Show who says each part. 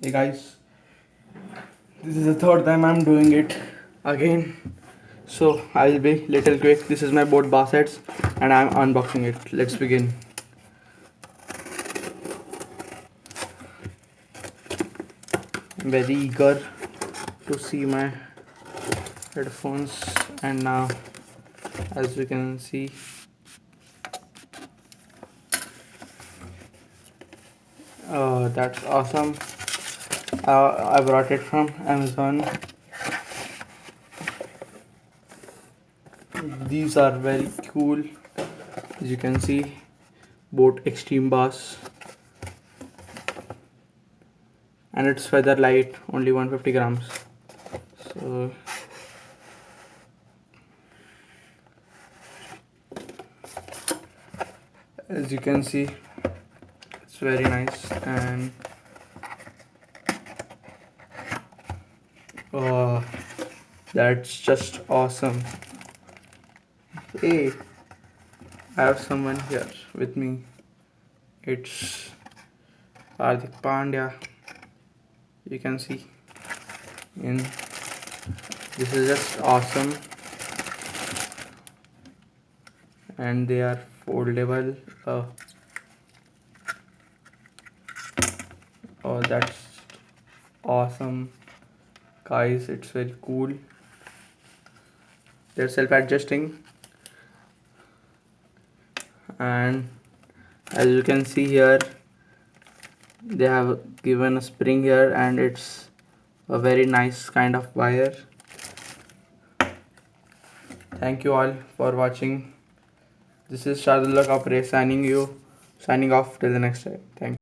Speaker 1: Hey guys, this is the third time I'm doing it again. So I'll be little quick. This is my boat Bassets and I'm unboxing it. Let's begin. I'm very eager to see my headphones, and now as you can see, that's awesome. I brought it from Amazon. These are very cool. As you can see, boat Extreme Bass, and it's feather light, only 150 grams. So as you can see, it's very nice, and oh, that's just awesome. Hey, I have someone here with me. It's Hardik Pandya. You can see, in this is just awesome, and they are foldable. Oh, that's awesome, guys. It's very cool. They're self-adjusting, and as you can see here, they have given a spring here, and it's a very nice kind of wire. Thank you all for watching. This is Shardullah Kapre signing off till the next time. Thank you.